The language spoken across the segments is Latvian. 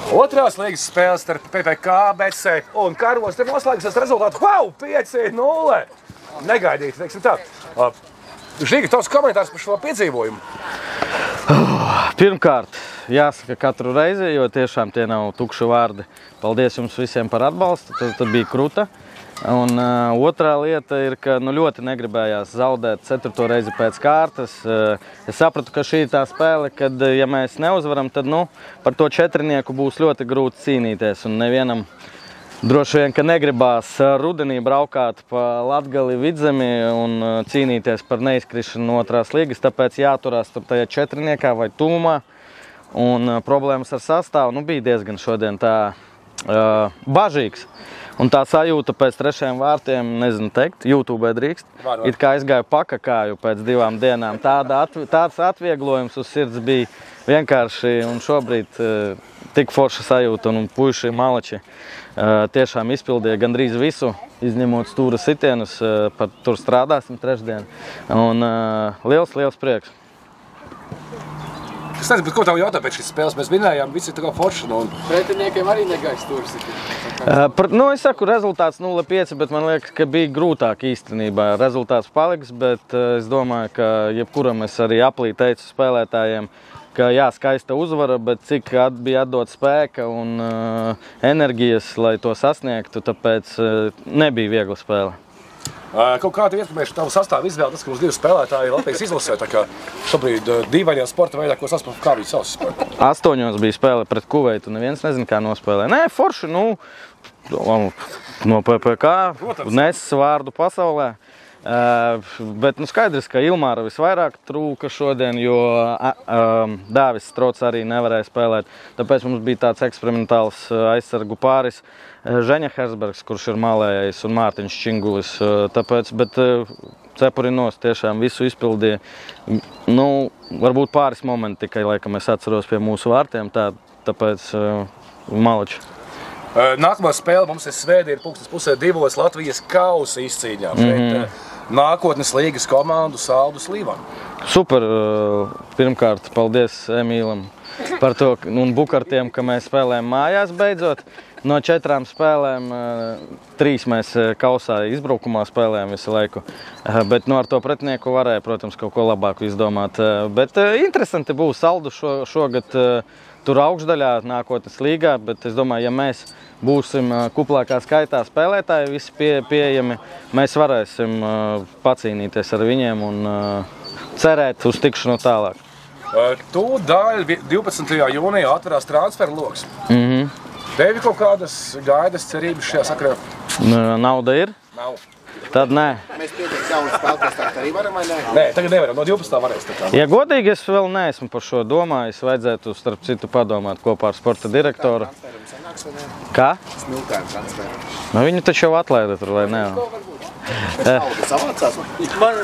Otrās līgas spēles starp PPK, BC un Karvos te noslēgsies rezultātu. Wow, 5-0! Negaidīti, teiksim tā. Žiga, tavs komentārs par šo piedzīvojumu? Pirmkārt, jāsaka katru reizi, jo tiešām tie nav tukši vārdi. Paldies jums visiem par atbalstu, tad bija kruta. Un otrā lieta ir, ka ļoti negribējās zaudēt 4. reizi pēc kārtas. Es sapratu, ka šī ir tā spēle, kad, ja mēs neuzvaram, tad par to 4. būs ļoti grūti cīnīties. Un nevienam droši vien, ka negribās rudenī braukāt pa Latgali Vidzemi un cīnīties par neizkrišanu no 2. līgas, tāpēc jāturās tur tajā 4. vai tūmā. Un problēmas ar sastāvu bija diezgan šodien tā bažīgs. Un tā sajūta pēc 3 vārtiem, nezinu teikt, YouTube drīkst, it kā aizgāju pakakāju pēc 2 dienām. Tāds atvieglojums uz sirds bija vienkārši, un šobrīd tik forša sajūta, un puiši malači tiešām izpildīja gandrīz visu, izņemot stūra sitienus, tur strādāsim 3. Un liels prieks. Es nezinu, bet ko tev jautā pēc šīs spēles? Mēs minējām, visi tā kā forši. Pretiniekiem arī negais stūris. Es saku, rezultāts 0-5, bet man liekas, ka bija grūtāk īstenībā. Rezultāts paliks, bet es domāju, ka jebkuram es arī aplī teicu spēlētājiem, ka jā, skaista uzvara, bet cik bija atdot spēka un enerģijas, lai to sasniegtu, tāpēc nebija viegla spēle. Kaut kādu ietekmēšu tavu sastāvu izvēli, tas, ka mums 2 spēlētāji Latvijas izlasē, tā kā šobrīd dīvainajā sporta veidā, ko saspēl, kā viņi savas spēlē? 8 bija spēle pret Kuveitu, neviens nezin, kā nospēlē. Nē, forši, no PPK, nes vārdu pasaulē. Bet skaidrs, ka Ilmāra visvairāk trūka šodien, jo Dāvis Strots arī nevarēja spēlēt. Tāpēc mums bija tāds eksperimentāls aizsargu pāris Žeņa Herzbergs, kurš ir malējais, un Mārtiņš Čingulis. Bet Cepurinos tiešām visu izpildīja. Varbūt pāris momenti tikai, laikam, es atceros pie mūsu vārtiem, tāpēc malači. Nākamā spēle mums ir svētdien, 1:30 Latvijas kausa izcīņā pret nākotnes līgas komandu Saldus Līvanu. Super! Pirmkārt, paldies Emīlam par to un Bukartiem, ka mēs spēlējam mājās beidzot. No 4 spēlēm 3 mēs kausā izbraukumā spēlējam visu laiku. Bet ar to pretinieku varēja, protams, kaut ko labāku izdomāt. Bet interesanti būs Saldu šogad tur augšdaļā nākotnes līgā, bet es domāju, ja mēs būsim kuplākā skaitā spēlētāji, visi pieejami, mēs varēsim pacīnīties ar viņiem un cerēt uz tikšanu tālāk. Tūdaļ 12. jūnijā atverās transferu loks. Tev ir kaut kādas gaidas, cerības šajā sakarā? Nauda ir? Nav. Tad nē. Mēs pieteikti jaunu spēlētājs tā arī varam vai nē? Nē, tagad nevaram. No 12. varēs tā kā. Ja godīgi, es vēl neesmu par šo domājis. Vajadzētu starp citu padomāt kopā ar sporta direktoru. Kā? Smiltēm transferu. Viņu taču jau atlaida tur, vai ne?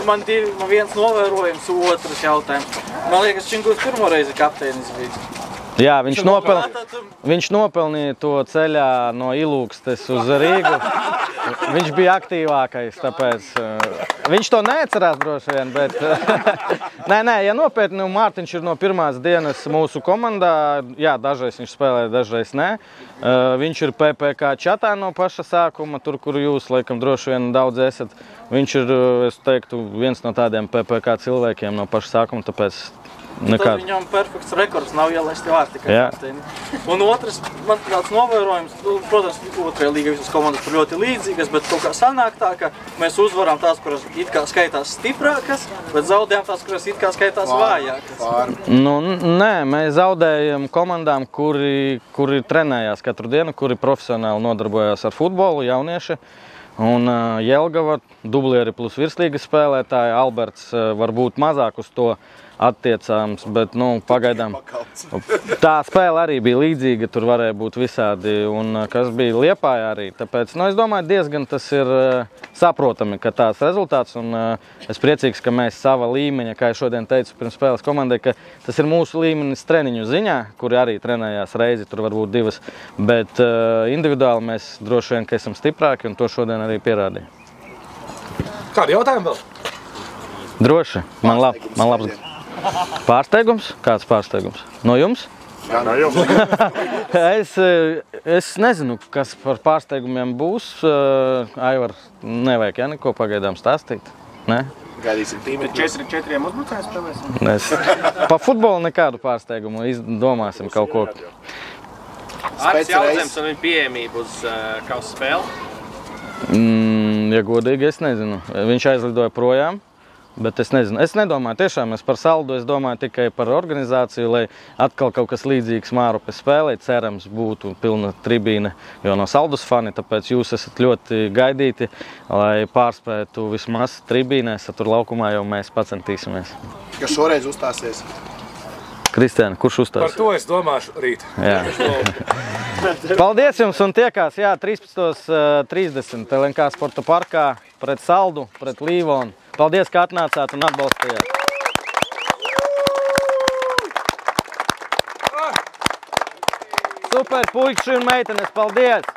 Man viens novērojums, otrs jautājums. Man liekas, Čingulis pirmo reizi kapteinis bija. Jā, viņš nopelnīja to ceļā no Ilūgstes uz Rīgu. Viņš bija aktīvākais, tāpēc viņš to neatcerās droši vien, bet nē, ja nopietni, Mārtiņš ir no pirmās dienas mūsu komandā. Jā, dažreiz viņš spēlē, dažreiz nē. Viņš ir PPK čatā no paša sākuma, tur, kur jūs, laikam, droši vien daudz esat. Viņš ir, es teiktu, viens no tādiem PPK cilvēkiem no paša sākuma, tāpēc Tad viņam perfekts rekords nav ielaisti vārti. Un otrs, man tāds novērojums, protams, otrajā līgā visas komandas ir ļoti līdzīgas, bet kaut kā sanāk tā, ka mēs uzvaram tās, kuras it kā skaitās stiprākas, bet zaudējam tās, kuras it kā skaitās vājākas. Nē, mēs zaudējam komandām, kuri trenējās katru dienu, kuri profesionāli nodarbojās ar futbolu, jaunieši. Un Jelgava, dublieri plus virslīgas spēlētāji, Alberts varbūt mazāk uz to attiecāms, bet pagaidām tā spēle arī bija līdzīga, tur varēja būt visādi, un kas bija Liepājā arī. Tāpēc, es domāju, diezgan tas ir saprotami, ka tāds rezultāts, un es priecīgs, ka mēs sava līmeņa, kā es šodien teicu pirms spēles komandai, ka tas ir mūsu līmenis treniņu ziņā, kuri arī trenējās reizi, tur varbūt 2, bet individuāli mēs droši vien, ka esam stiprāki, un to šodien arī pierādīja. Kādi jautājumi vēl? Droši, man labs. Pārsteigums? Kāds pārsteigums? No jums? Es nezinu, kas par pārsteigumiem būs. Aivar, nevajag, ja, neko pagaidām stāstīt? Ne? Gaidīsim tīmēt. 4 uzbrucējs spēlēsim. Pa futbolu nekādu pārsteigumu, domāsim kaut ko. Ārts Jautzems un viņa pieejamība uz kausa spēli? Ja godīgi, es nezinu. Viņš aizlidoja projām. Bet es nezinu, es nedomāju tiešām par saldu, es domāju tikai par organizāciju, lai atkal kaut kas līdzīgs Mārupes spēlē, cerams būtu pilna tribīne, jo no Saldus fani, tāpēc jūs esat ļoti gaidīti, lai pārspētu vismaz tribīnēs, tur laukumā jau mēs pacentīsimies. Kas šoreiz uzstāsies? Kristiāna, kurš uzstāsies? Par to es domāšu rīt. Jā. Paldies jums un tiekās, 13:30 LNK sporta parkā pret Saldu, pret Līvonu. Paldies, ka atnācāt un atbalstījāt. Super, puiši un meitenes, paldies!